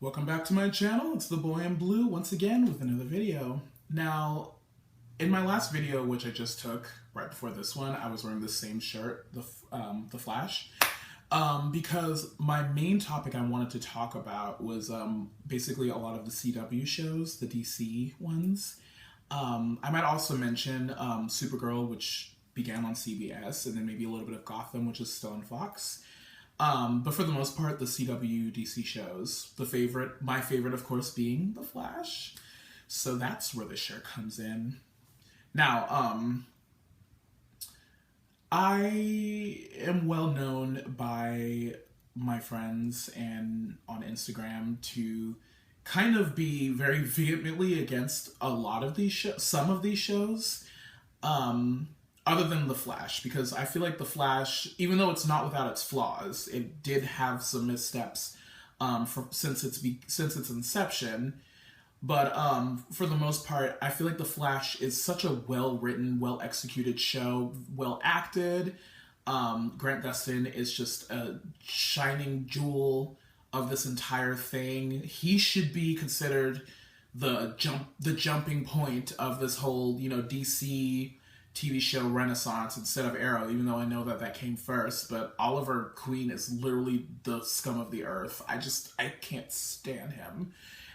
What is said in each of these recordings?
Welcome back to my channel. It's the boy in blue once again with another video. Now, in my last video, which I just took right before this one, I was wearing the same shirt, the Flash, because my main topic I wanted to talk about was basically a lot of the CW shows, the DC ones. I might also mention Supergirl, which began on CBS, and then maybe a little bit of Gotham, which is still on Fox. But for the most part, the CW DC shows. My favorite, of course, being The Flash. So that's where the shirt comes in. Now, I am well known by my friends and on Instagram to kind of be very vehemently against a lot of these some of these shows. Other than The Flash, because I feel like The Flash, even though it's not without its flaws, it did have some missteps since its inception. But for the most part, I feel like The Flash is such a well-written, well-executed show, well-acted. Grant Gustin is just a shining jewel of this entire thing. He should be considered the jumping point of this whole, DC TV show renaissance instead of Arrow, even though I know that came first. But Oliver Queen is literally the scum of the earth. I can't stand him.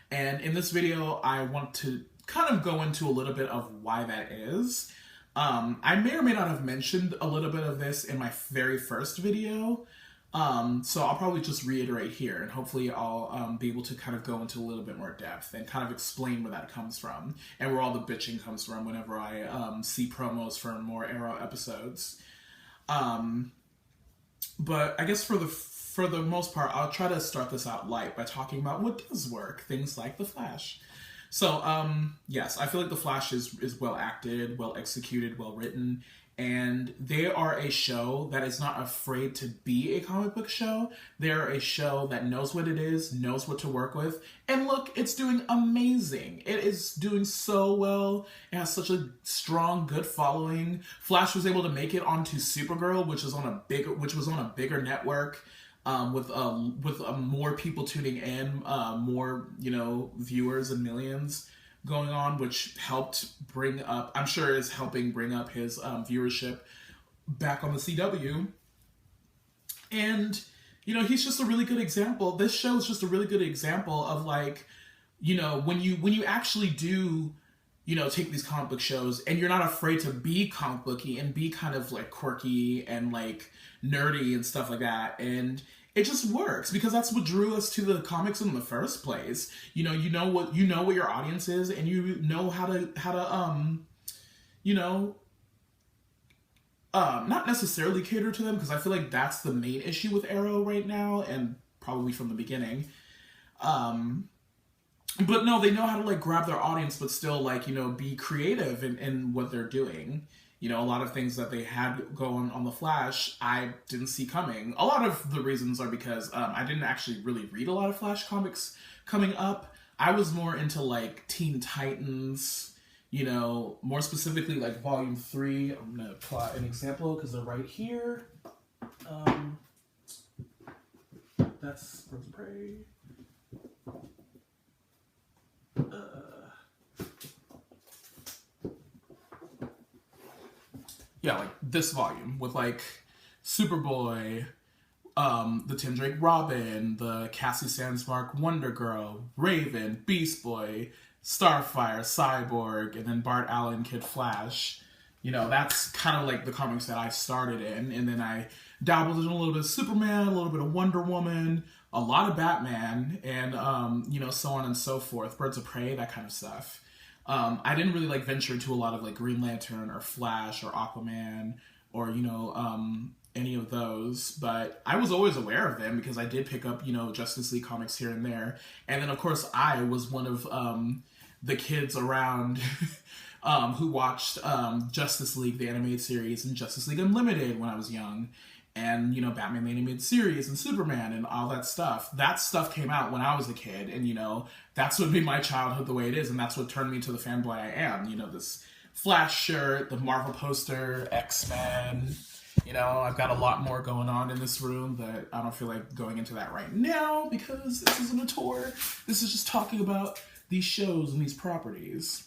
And in this video, I want to kind of go into a little bit of why that is. I may or may not have mentioned a little bit of this in my very first video. So I'll probably just reiterate here, and hopefully I'll be able to kind of go into a little bit more depth and kind of explain where that comes from and where all the bitching comes from whenever I see promos for more Arrow episodes. But I guess for the most part, I'll try to start this out light by talking about what does work, things like The Flash. So yes, I feel like The Flash is well acted, well executed, well written. And they are a show that is not afraid to be a comic book show. They're a show that knows what it is, knows what to work with. And look, it's doing amazing. It is doing so well. It has such a strong, good following. Flash was able to make it onto Supergirl, which was on a bigger network, with more people tuning in, more, viewers and millions going on, which helped I'm sure is helping bring up his viewership back on the CW. And, he's just a really good example. This show is just a really good example of when you actually do, take these comic book shows and you're not afraid to be comic booky and be kind of quirky and nerdy and stuff like that. And it just works because that's what drew us to the comics in the first place. You know what your audience is, and you know how to not necessarily cater to them, because I feel like that's the main issue with Arrow right now, and probably from the beginning. But no, they know how to grab their audience, but still be creative in what they're doing. A lot of things that they had going on The Flash, I didn't see coming. A lot of the reasons are because I didn't actually really read a lot of Flash comics coming up. I was more into Teen Titans, more specifically Volume 3. I'm going to plot an example because they're right here. That's Birds of Prey. Yeah, this volume with Superboy, the Tim Drake Robin, the Cassie Sandsmark Wonder Girl, Raven, Beast Boy, Starfire, Cyborg, and then Bart Allen Kid Flash. That's kind of the comics that I started in, and then I dabbled in a little bit of Superman, a little bit of Wonder Woman, a lot of Batman, and so on and so forth, Birds of Prey, that kind of stuff. I didn't really venture into a lot of Green Lantern or Flash or Aquaman or any of those, but I was always aware of them because I did pick up Justice League comics here and there. And then of course I was one of the kids around who watched Justice League the animated series and Justice League Unlimited when I was young. And, Batman the Animated Series and Superman and all that stuff. That stuff came out when I was a kid. And, that's what made my childhood the way it is. And that's what turned me to the fanboy I am. This Flash shirt, the Marvel poster, X-Men, You know, I've got a lot more going on in this room, but I don't feel like going into that right now because this isn't a tour. This is just talking about these shows and these properties.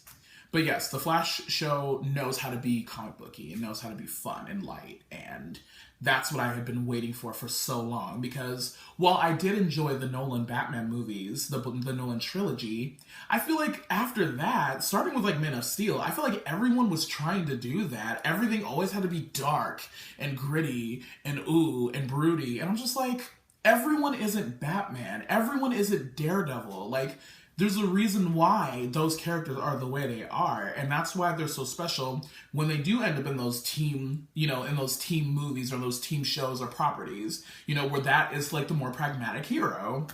But yes, the Flash show knows how to be comic booky and knows how to be fun and light, and that's what I have been waiting for so long. Because while I did enjoy the Nolan Batman movies, the Nolan trilogy, I feel like after that, starting with like Man of Steel, I feel like everyone was trying to do that. Everything always had to be dark and gritty and ooh and broody, and I'm just like, everyone isn't Batman. Everyone isn't Daredevil. Like, there's a reason why those characters are the way they are, and that's why they're so special when they do end up in those team, you know, in those team movies or those team shows or properties, you know, where that is like the more pragmatic hero.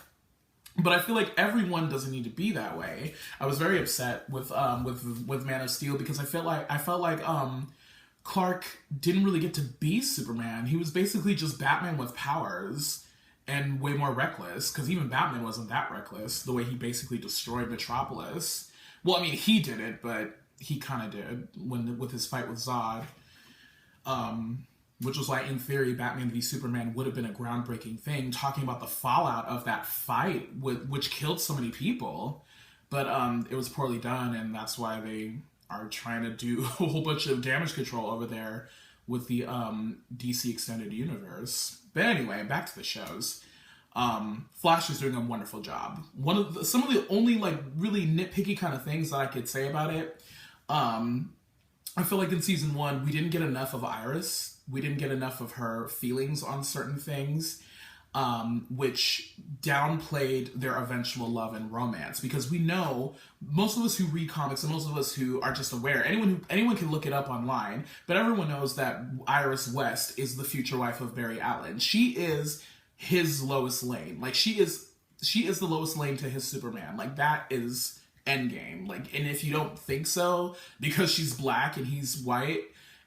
But I feel like everyone doesn't need to be that way. I was very upset with Man of Steel because I felt like Clark didn't really get to be Superman. He was basically just Batman with powers. And way more reckless, because even Batman wasn't that reckless, the way he basically destroyed Metropolis. Well, I mean, he did it, but he kind of did with his fight with Zod. Which was why, in theory, Batman v Superman would have been a groundbreaking thing, talking about the fallout of that fight, which killed so many people. But it was poorly done, and that's why they are trying to do a whole bunch of damage control over there with the DC Extended Universe. But anyway, back to the shows. Flash is doing a wonderful job. Some of the only like really nitpicky kind of things that I could say about it, I feel like in season 1 we didn't get enough of Iris. We didn't get enough of her feelings on certain things, which downplayed their eventual love and romance. Because we know, most of us who read comics and most of us who are just aware, anyone can look it up online, but everyone knows that Iris West is the future wife of Barry Allen. She is his Lois Lane. Like, she is the Lois Lane to his Superman. Like, that is Endgame. Like, and if you don't think so, because she's black and he's white,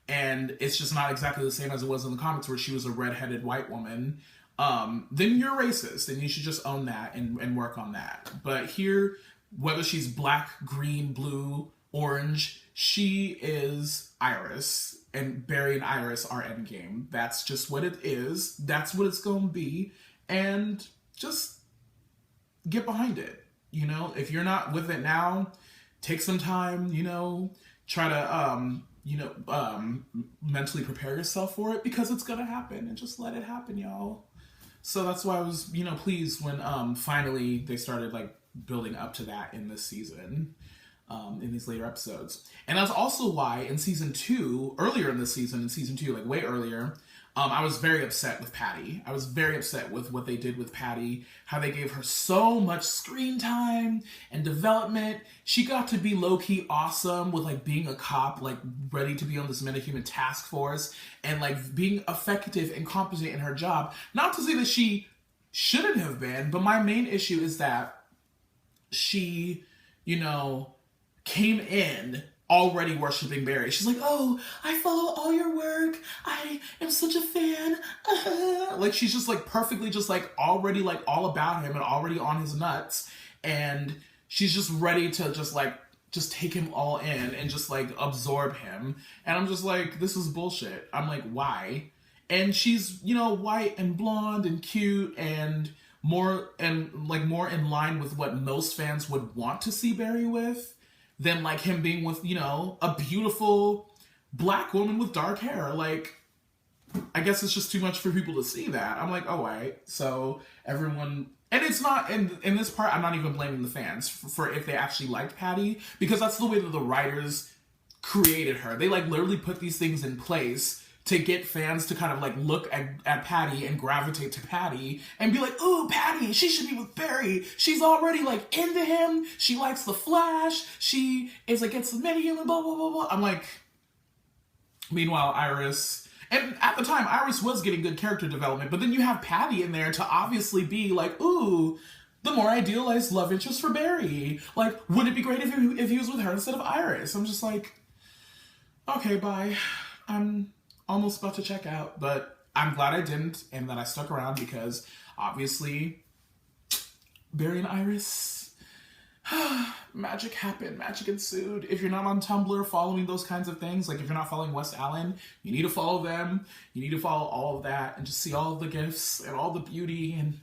and it's just not exactly the same as it was in the comics where she was a redheaded white woman, then you're racist, and you should just own that and work on that. But here, whether she's black, green, blue, orange, she is Iris, and Barry and Iris are Endgame. That's just what it is. That's what it's going to be, and just get behind it. You know, if you're not with it now, take some time, you know, try to, mentally prepare yourself for it, because it's going to happen, and just let it happen, y'all. So that's why I was, you know, pleased when finally they started like building up to that in this season, in these later episodes. And that's also why in season 2, earlier in this season, in season 2, like way earlier, I was very upset with Patty. I was very upset with what they did with Patty, how they gave her so much screen time and development. She got to be low-key awesome with like being a cop, like ready to be on this metahuman task force, and like being effective and competent in her job. Not to say that she shouldn't have been, but my main issue is that she, you know, came in already worshiping Barry. She's like, oh, I follow all your work. I am such a fan. Like, she's just like perfectly just like already like all about him and already on his nuts. And she's just ready to just take him all in and just like absorb him. And I'm just like, this is bullshit. I'm like, why? And she's, you know, white and blonde and cute and more in line with what most fans would want to see Barry with, than like him being with, you know, a beautiful black woman with dark hair. Like, I guess it's just too much for people to see that. I'm like, oh, right. So everyone, and it's not, in this part, I'm not even blaming the fans for if they actually liked Patty, because that's the way that the writers created her. They like literally put these things in place to get fans to kind of like look at Patty and gravitate to Patty and be like, ooh, Patty, she should be with Barry. She's already like into him. She likes the Flash. She is against the metahuman, blah, blah, blah, blah. I'm like, meanwhile, Iris, and at the time, Iris was getting good character development, but then you have Patty in there to obviously be like, ooh, the more idealized love interest for Barry. Like, wouldn't it be great if he was with her instead of Iris? I'm just like, okay, bye. I'm almost about to check out, but I'm glad I didn't and that I stuck around, because obviously Barry and Iris, magic happened, magic ensued. If you're not on Tumblr following those kinds of things, like if you're not following West Allen, you need to follow them. You need to follow all of that and just see all of the gifts and all the beauty. And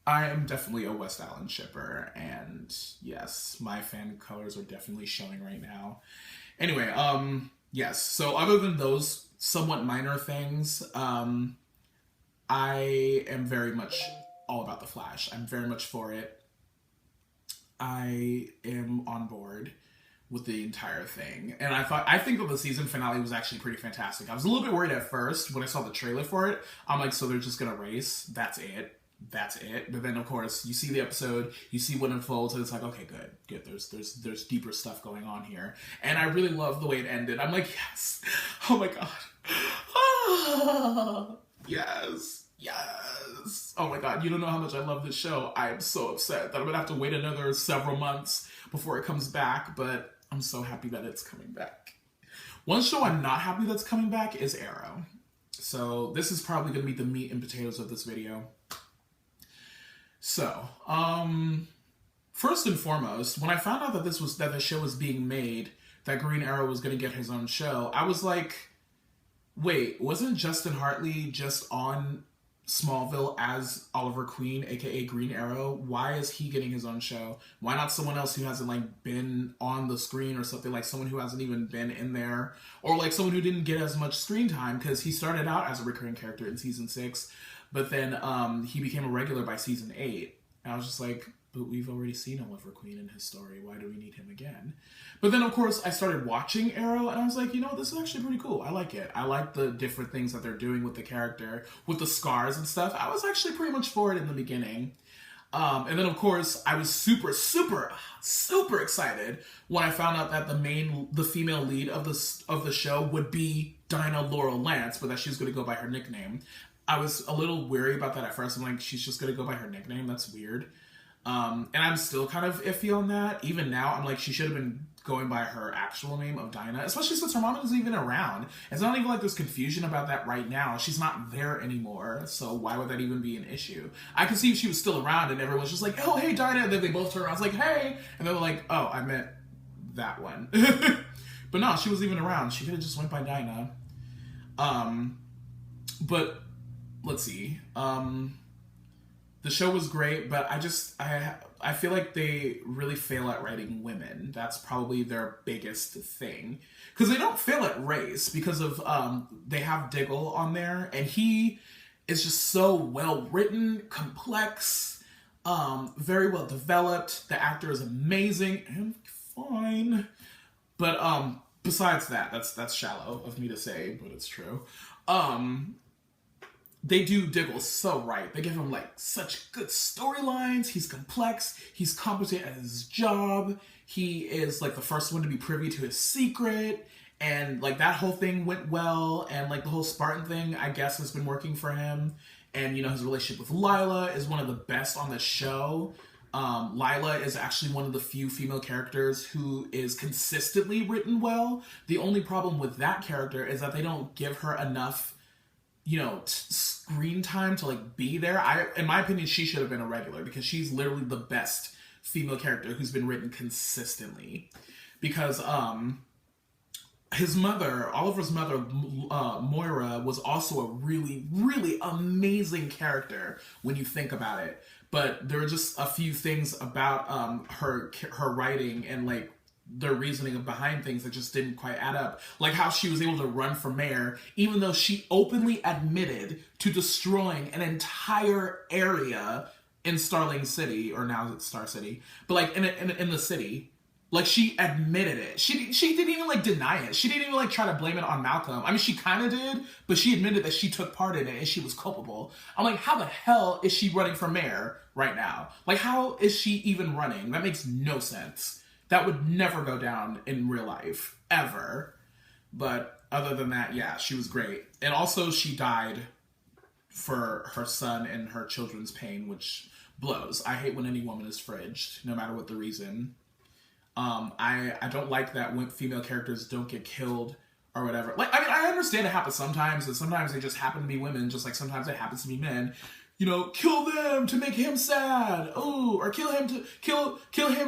I am definitely a West Allen shipper, and yes, my fan colors are definitely showing right now. Anyway, yes, so other than those somewhat minor things, I am very much all about The Flash. I'm very much for it. I am on board with the entire thing. And I think that the season finale was actually pretty fantastic. I was a little bit worried at first when I saw the trailer for it. I'm like, so they're just gonna race? That's it. But then of course you see the episode, you see what unfolds, and it's like, okay, good. There's deeper stuff going on here. And I really love the way it ended. I'm like, yes. Oh my god. Yes. Oh my god, you don't know how much I love this show. I am so upset that I'm gonna have to wait another several months before it comes back, but I'm so happy that it's coming back. One show I'm not happy that's coming back is Arrow. So this is probably gonna be the meat and potatoes of this video. So, first and foremost, when I found out that the show was being made, that Green Arrow was gonna get his own show, I was like, wait, wasn't Justin Hartley just on Smallville as Oliver Queen, aka Green Arrow? Why is he getting his own show? Why not someone else who hasn't like been on the screen or something, like someone who hasn't even been in there, or like someone who didn't get as much screen time? Because he started out as a recurring character in season 6, but then he became a regular by season 8. And I was just like, but we've already seen Oliver Queen in his story. Why do we need him again? But then, of course, I started watching Arrow, and I was like, you know, this is actually pretty cool. I like it. I like the different things that they're doing with the character, with the scars and stuff. I was actually pretty much for it in the beginning. And then, of course, I was super, super, super excited when I found out that the female lead of the show would be Dinah Laurel Lance, but that she was going to go by her nickname. I was a little weary about that at first. I'm like, she's just going to go by her nickname? That's weird. And I'm still kind of iffy on that. Even now, I'm like, she should have been going by her actual name of Dinah, especially since her mom isn't even around. It's not even like there's confusion about that right now. She's not there anymore, so why would that even be an issue? I could see if she was still around and everyone's just like, oh, hey, Dinah, and then they both turn around, it's like, hey, and they're like, oh, I meant that one. But no, she wasn't even around. She could have just went by Dinah. But let's see. The show was great, but I feel like they really fail at writing women. That's probably their biggest thing. Because they don't fail at race, because of, they have Diggle on there, and he is just so well written, complex, very well developed. The actor is amazing and fine. But besides that, that's shallow of me to say, but it's true. They do Diggle so right. They give him like such good storylines. He's complex. He's competent at his job. He is like the first one to be privy to his secret. And like that whole thing went well. And like the whole Spartan thing, I guess, has been working for him. And you know, his relationship with Lila is one of the best on the show. Lila is actually one of the few female characters who is consistently written well. The only problem with that character is that they don't give her enough, you know, screen time to like be there. In my opinion, she should have been a regular, because she's literally the best female character who's been written consistently. Because Oliver's mother, Moira, was also a really, really amazing character when you think about it. But there are just a few things about her writing and like the reasoning behind things that just didn't quite add up. Like how she was able to run for mayor, even though she openly admitted to destroying an entire area in Starling City, or now it's Star City, but like in the city. Like, she admitted it. She didn't even, like, deny it. She didn't even, like, try to blame it on Malcolm. I mean, she kind of did, but she admitted that she took part in it and she was culpable. I'm like, how the hell is she running for mayor right now? Like, how is she even running? That makes no sense. That would never go down in real life, ever. But other than that, yeah, she was great. And also, she died for her son and her children's pain, which blows. I hate when any woman is fridged, no matter what the reason. I don't like that when female characters don't get killed or whatever. Like, I mean, I understand it happens sometimes, and sometimes they just happen to be women, just like sometimes it happens to be men. kill them to make him sad. Ooh, or kill him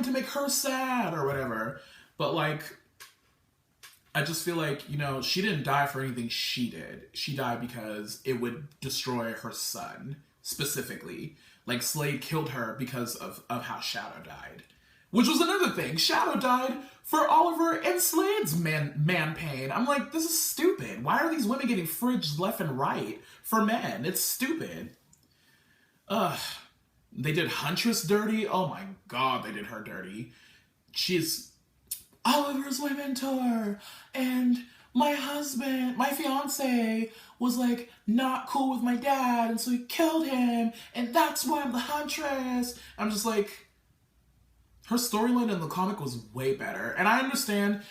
to make her sad or whatever. But like, I just feel like, she didn't die for anything she did. She died because it would destroy her son, specifically. Like, Slade killed her because of how Shadow died. Which was another thing. Shadow died for Oliver and Slade's man pain. I'm like, this is stupid. Why are these women getting fridged left and right for men? It's stupid. Ugh. They did Huntress dirty. Oh my god, they did her dirty. She's Oliver's my mentor, and my fiance was like not cool with my dad, and so he killed him, and that's why I'm the Huntress. I'm just like, her storyline in the comic was way better. And I understand,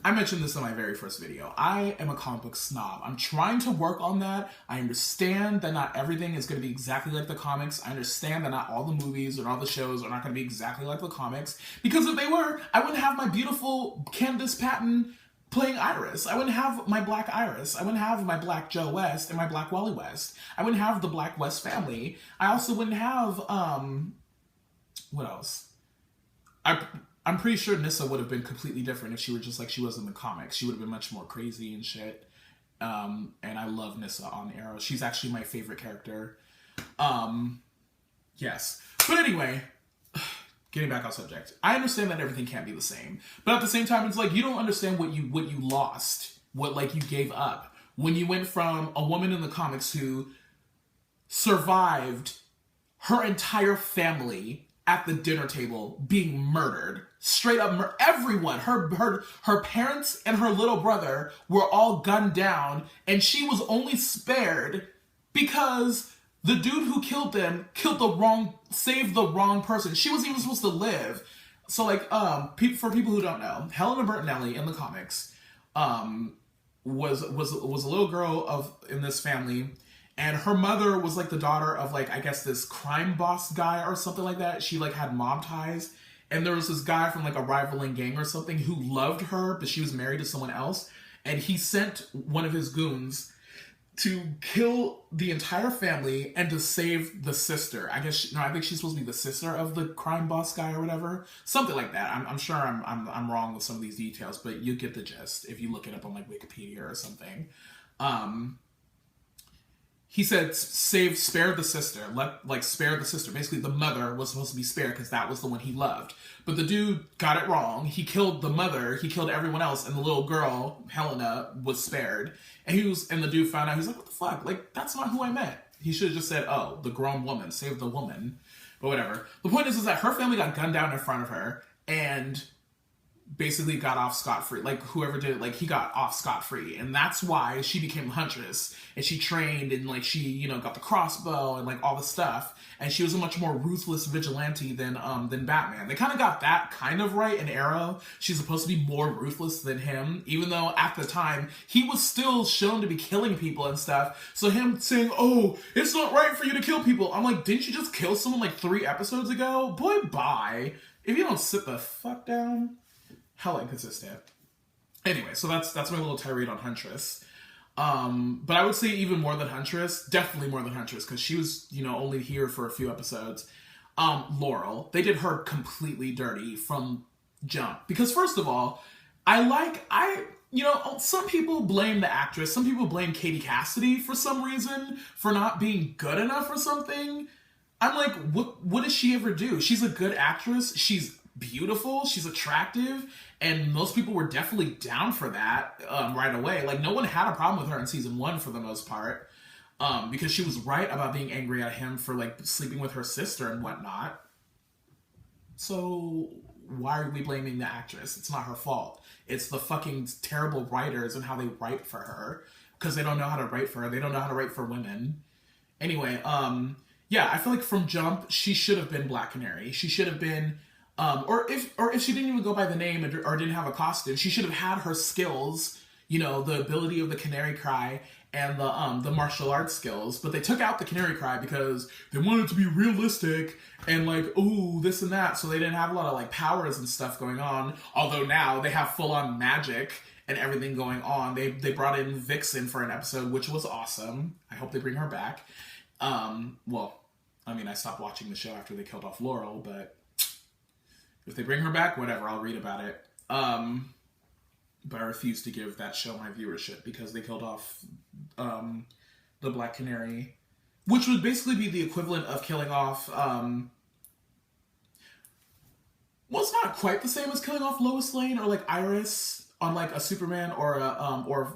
I mentioned this in my very first video. I am a comic book snob. I'm trying to work on that. I understand that not everything is going to be exactly like the comics. I understand that not all the movies and all the shows are not going to be exactly like the comics. Because if they were, I wouldn't have my beautiful Candace Patton playing Iris. I wouldn't have my Black Iris. I wouldn't have my Black Joe West and my Black Wally West. I wouldn't have the Black West family. I also wouldn't have, what else? I'm pretty sure Nyssa would have been completely different if she were just like she was in the comics. She would have been much more crazy and shit. And I love Nyssa on Arrow. She's actually my favorite character. Yes. But anyway, getting back on subject. I understand that everything can't be the same. But at the same time, it's like you don't understand what you lost. What like you gave up. When you went from a woman in the comics who survived her entire family at the dinner table being murdered. Straight up everyone. Her parents and her little brother were all gunned down, and she was only spared because the dude who killed them saved the wrong person. She wasn't even supposed to live. So like, for people who don't know, Helena Bertinelli in the comics was a little girl in this family. And her mother was like the daughter of like, I guess this crime boss guy or something like that. She like had mob ties. And there was this guy from like a rivaling gang or something who loved her, but she was married to someone else. And he sent one of his goons to kill the entire family and to save the sister. I think she's supposed to be the sister of the crime boss guy or whatever. Something like that. I'm sure I'm wrong with some of these details, but you get the gist if you look it up on like Wikipedia or something. He said, spare the sister. Spare the sister. Basically, the mother was supposed to be spared because that was the one he loved. But the dude got it wrong. He killed the mother. He killed everyone else. And the little girl, Helena, was spared. And the dude found out. He's like, what the fuck? Like, that's not who I meant. He should have just said, oh, the grown woman. Save the woman. But whatever. The point is that her family got gunned down in front of her. And basically got off scot-free. Like, whoever did it, like, he got off scot-free. And that's why she became Huntress. And she trained, and, like, she, got the crossbow and, like, all the stuff. And she was a much more ruthless vigilante than Batman. They kind of got that kind of right in Arrow. She's supposed to be more ruthless than him, even though at the time, he was still shown to be killing people and stuff. So him saying, oh, it's not right for you to kill people. I'm like, didn't you just kill someone, like, 3 episodes ago? Boy, bye. If you don't sit the fuck down... Hella inconsistent. Anyway, so that's my little tirade on Huntress. But I would say even more than Huntress, definitely more than Huntress, because she was, only here for a few episodes. Laurel, they did her completely dirty from jump. Because first of all, some people blame the actress, some people blame Katie Cassidy for some reason, for not being good enough or something. I'm like, what does she ever do? She's a good actress, she's beautiful, she's attractive, and most people were definitely down for that right away. Like, no one had a problem with her in season 1 for the most part, because she was right about being angry at him for, like, sleeping with her sister and whatnot. So why are we blaming the actress? It's not her fault. It's the fucking terrible writers and how they write for her, because they don't know how to write for her. They don't know how to write for women. Anyway, yeah, I feel like from jump, she should have been Black Canary. She should have been... or if she didn't even go by the name or didn't have a costume, she should have had her skills, the ability of the Canary Cry and the martial arts skills. But they took out the Canary Cry because they wanted it to be realistic and like, ooh, this and that. So they didn't have a lot of like powers and stuff going on. Although now they have full on magic and everything going on. They brought in Vixen for an episode, which was awesome. I hope they bring her back. Well, I mean, I stopped watching the show after they killed off Laurel, but if they bring her back, whatever, I'll read about it. But I refuse to give that show my viewership because they killed off the Black Canary, which would basically be the equivalent of killing off. Well, it's not quite the same as killing off Lois Lane or like Iris on like a Superman or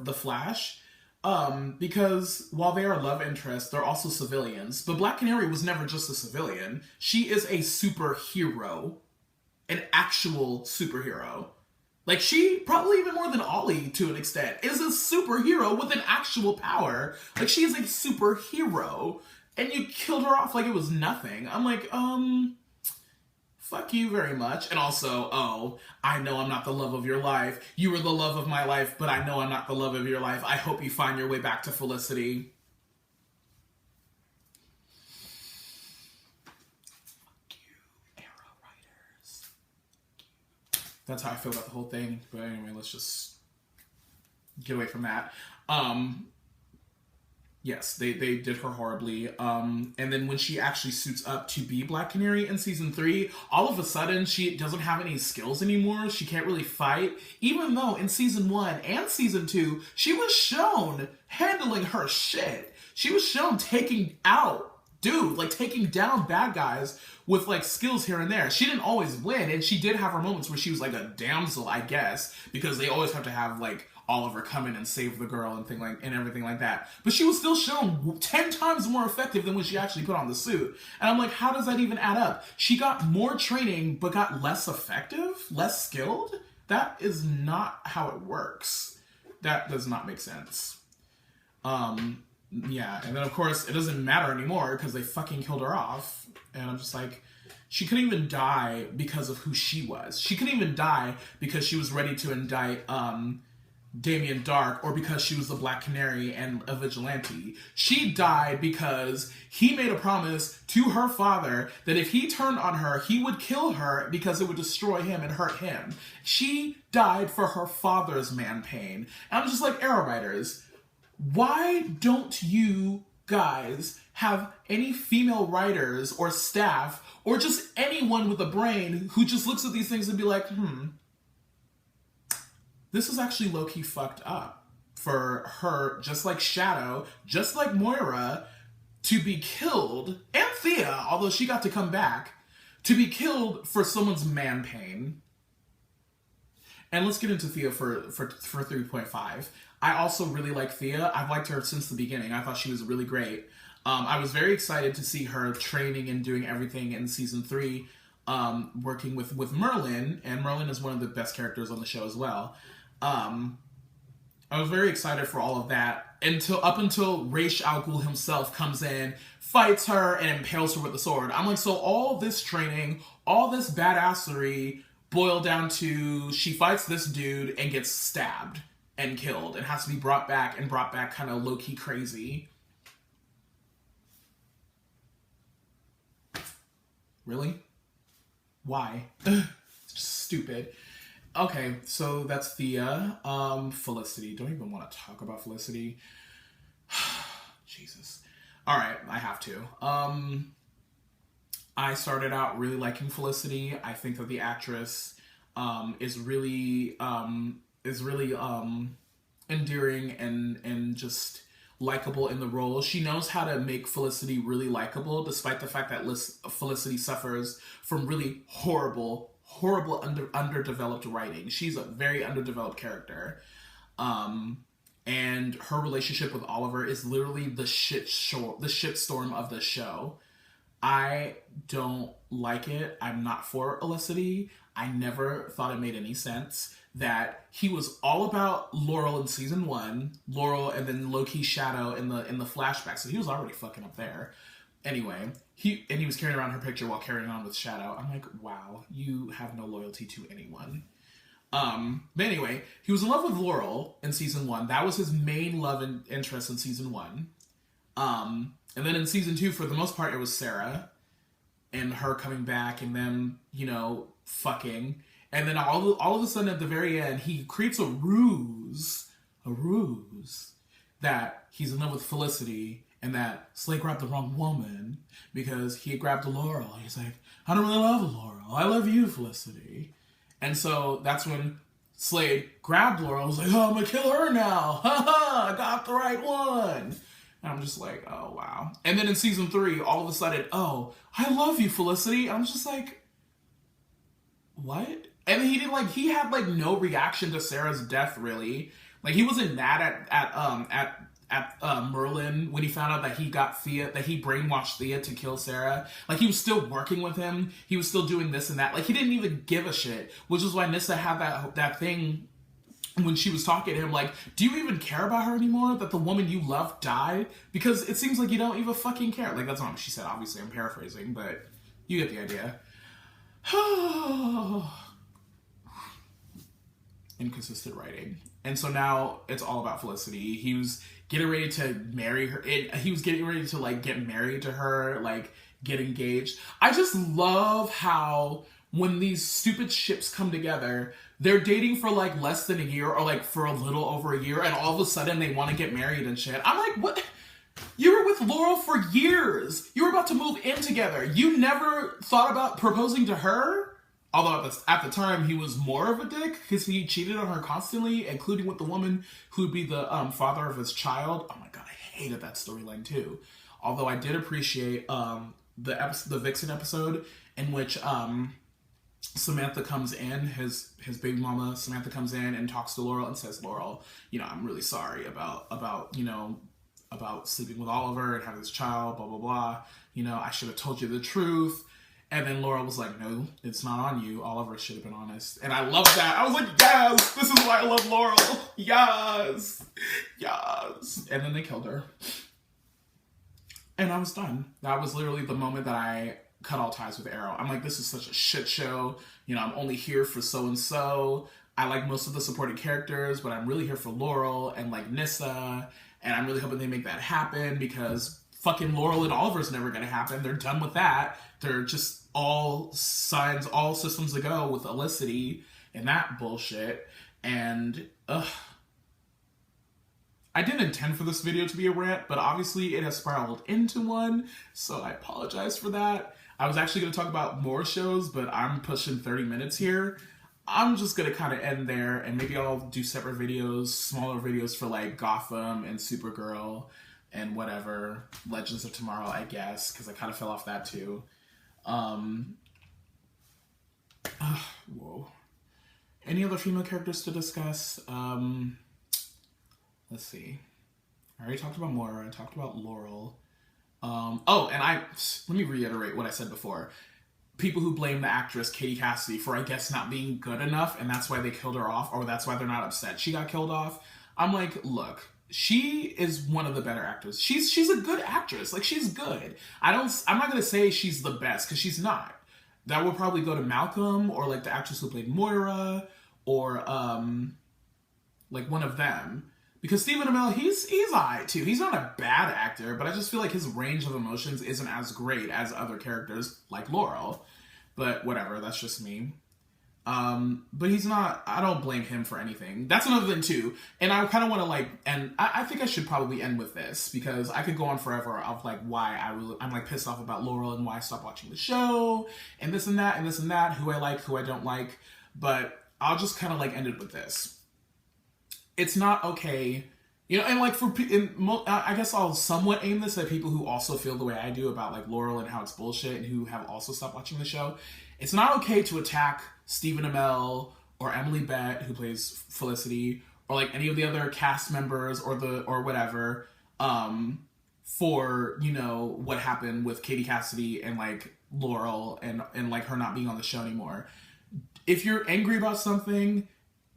the Flash. Because while they are love interests, they're also civilians. But Black Canary was never just a civilian. She is a superhero. An actual superhero. Like, she, probably even more than Ollie to an extent, is a superhero with an actual power. Like, she is a superhero. And you killed her off like it was nothing. I'm like, fuck you very much. And also, oh, I know I'm not the love of your life. You were the love of my life, but I know I'm not the love of your life. I hope you find your way back to Felicity. Fuck you, Arrow writers. That's how I feel about the whole thing. But anyway, let's just get away from that. Yes, they did her horribly. And then when she actually suits up to be Black Canary in season 3, all of a sudden she doesn't have any skills anymore. She can't really fight. Even though in season 1 and season 2, she was shown handling her shit. She was shown taking out dude, like taking down bad guys with like skills here and there. She didn't always win, and she did have her moments where she was like a damsel, I guess, because they always have to have like Oliver come in and save the girl and everything like that. But she was still shown 10 times more effective than when she actually put on the suit. And I'm like, how does that even add up? She got more training, but got less effective, less skilled? That is not how it works. That does not make sense. Yeah, and then of course it doesn't matter anymore because they fucking killed her off. And I'm just like, she couldn't even die because of who she was. She couldn't even die because she was ready to indict Damien Dark, or because she was the Black Canary and a vigilante. She died because he made a promise to her father that if he turned on her, he would kill her because it would destroy him and hurt him. She died for her father's man pain. And I'm just like, Arrow writers, why don't you guys have any female writers or staff or just anyone with a brain who just looks at these things and be like, this is actually low-key fucked up for her, just like Shadow, just like Moira, to be killed, and Thea, although she got to come back, to be killed for someone's man pain. And let's get into Thea for 3.5. I also really like Thea. I've liked her since the beginning. I thought she was really great. I was very excited to see her training and doing everything in season 3, working with Merlin, and Merlin is one of the best characters on the show as well. I was very excited for all of that until Ra's al Ghul himself comes in, fights her, and impales her with the sword. I'm like, so all this training, all this badassery boiled down to she fights this dude and gets stabbed and killed and has to be brought back kind of low-key crazy. Really? Why? It's just stupid. Okay, so that's Thea. Felicity. Don't even want to talk about Felicity. Jesus. Alright, I have to. I started out really liking Felicity. I think that the actress is really endearing and just likable in the role. She knows how to make Felicity really likable, despite the fact that Felicity suffers from really horrible underdeveloped writing. She's a very underdeveloped character. And her relationship with Oliver is literally the shitstorm of the show. I don't like it. I'm not for Felicity. I never thought it made any sense that he was all about Laurel in season 1, Laurel, and then low-key Shadow in the flashback. So he was already fucking up there. Anyway, he was carrying around her picture while carrying on with Shadow. I'm like, wow, you have no loyalty to anyone. But anyway, he was in love with Laurel in season 1. That was his main love and interest in season 1. And then in season 2, for the most part, it was Sarah and her coming back and them, fucking. And then all of a sudden at the very end, he creates a ruse that he's in love with Felicity and that Slade grabbed the wrong woman because he grabbed Laurel. He's like, I don't really love Laurel. I love you, Felicity. And so that's when Slade grabbed Laurel. Was like, oh, I'm gonna kill her now. Ha ha! I got the right one. And I'm just like, oh wow. And then in season 3, all of a sudden, oh, I love you, Felicity. I'm just like, what? And he had like no reaction to Sarah's death really. Like he wasn't mad at Merlin when he found out that he got Thea, that he brainwashed Thea to kill Sarah. Like he was still working with him. He was still doing this and that. Like he didn't even give a shit. Which is why Nyssa had that thing when she was talking to him, like, do you even care about her anymore? That the woman you loved died? Because it seems like you don't even fucking care. Like that's not what she said. Obviously, I'm paraphrasing, but you get the idea. Inconsistent writing. And so now it's all about Felicity. He was getting ready to marry her. He was getting ready to like get married to her, like get engaged. I just love how when these stupid ships come together, they're dating for like less than a year or like for a little over a year, and all of a sudden they want to get married and shit. I'm like, what? You were with Laurel for years. You were about to move in together. You never thought about proposing to her? Although at the time he was more of a dick because he cheated on her constantly, including with the woman who would be the father of his child. Oh my god, I hated that storyline too. Although I did appreciate the Vixen episode in which Samantha comes in, his baby mama Samantha comes in and talks to Laurel and says, Laurel, I'm really sorry about sleeping with Oliver and having this child, blah blah blah. I should have told you the truth. And then Laurel was like, no, it's not on you. Oliver should have been honest. And I love that. I was like, yes, this is why I love Laurel. Yes. Yes. And then they killed her. And I was done. That was literally the moment that I cut all ties with Arrow. I'm like, this is such a shit show. I'm only here for so-and-so. I like most of the supporting characters, but I'm really here for Laurel and like Nyssa. And I'm really hoping they make that happen because fucking Laurel and Oliver's never going to happen. They're done with that. They're just all systems to go with Felicity and that bullshit. And, I didn't intend for this video to be a rant, but obviously it has spiraled into one, so I apologize for that. I was actually going to talk about more shows, but I'm pushing 30 minutes here. I'm just going to kind of end there, and maybe I'll do separate videos, smaller videos for like Gotham and Supergirl and whatever. Legends of Tomorrow, I guess, because I kind of fell off that too. Whoa. Any other female characters to discuss? Let's see. I already talked about Moira. I talked about Laurel. And let me reiterate what I said before. People who blame the actress Katie Cassidy for, I guess, not being good enough, and that's why they killed her off, or that's why they're not upset she got killed off. I'm like, look, she is one of the better actors. She's a good actress. Like, she's good. I'm not gonna say she's the best, because she's not. That would probably go to Malcolm, or like the actress who played Moira, or like one of them. Because Stephen Amell, he's alright too. He's not a bad actor, but I just feel like his range of emotions isn't as great as other characters like Laurel. But whatever, that's just me. But he's not, I don't blame him for anything. That's another thing too. And I kind of want to I think I should probably end with this, because I could go on forever of like why I'm like pissed off about Laurel and why I stopped watching the show and this and that and this and that, who I like, who I don't like. But I'll just kind of like end it with this. It's not okay, and like I guess I'll somewhat aim this at people who also feel the way I do about like Laurel and how it's bullshit, and who have also stopped watching the show. It's not okay to attack Stephen Amell or Emily Bett, who plays Felicity, or like any of the other cast members or whatever, for what happened with Katie Cassidy and like Laurel and like her not being on the show anymore. If you're angry about something,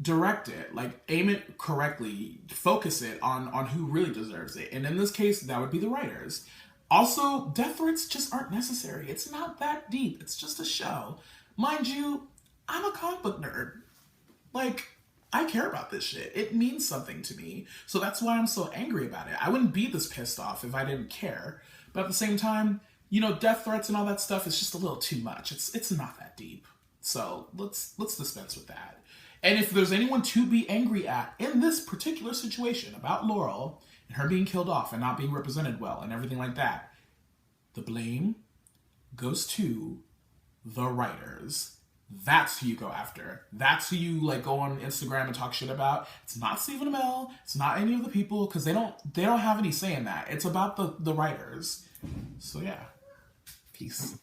direct it, like aim it correctly, focus it on who really deserves it. And in this case, that would be the writers. Also, death threats just aren't necessary. It's not that deep. It's just a show. Mind you, I'm a comic book nerd. Like, I care about this shit. It means something to me. So that's why I'm so angry about it. I wouldn't be this pissed off if I didn't care. But at the same time, death threats and all that stuff is just a little too much. It's not that deep. So let's dispense with that. And if there's anyone to be angry at in this particular situation about Laurel, and her being killed off and not being represented well and everything like that, the blame goes to the writers. That's who you go after. That's who you like go on Instagram and talk shit about. It's not Stephen Amell. It's not any of the people, because they don't have any say in that. It's about the writers. So yeah, peace.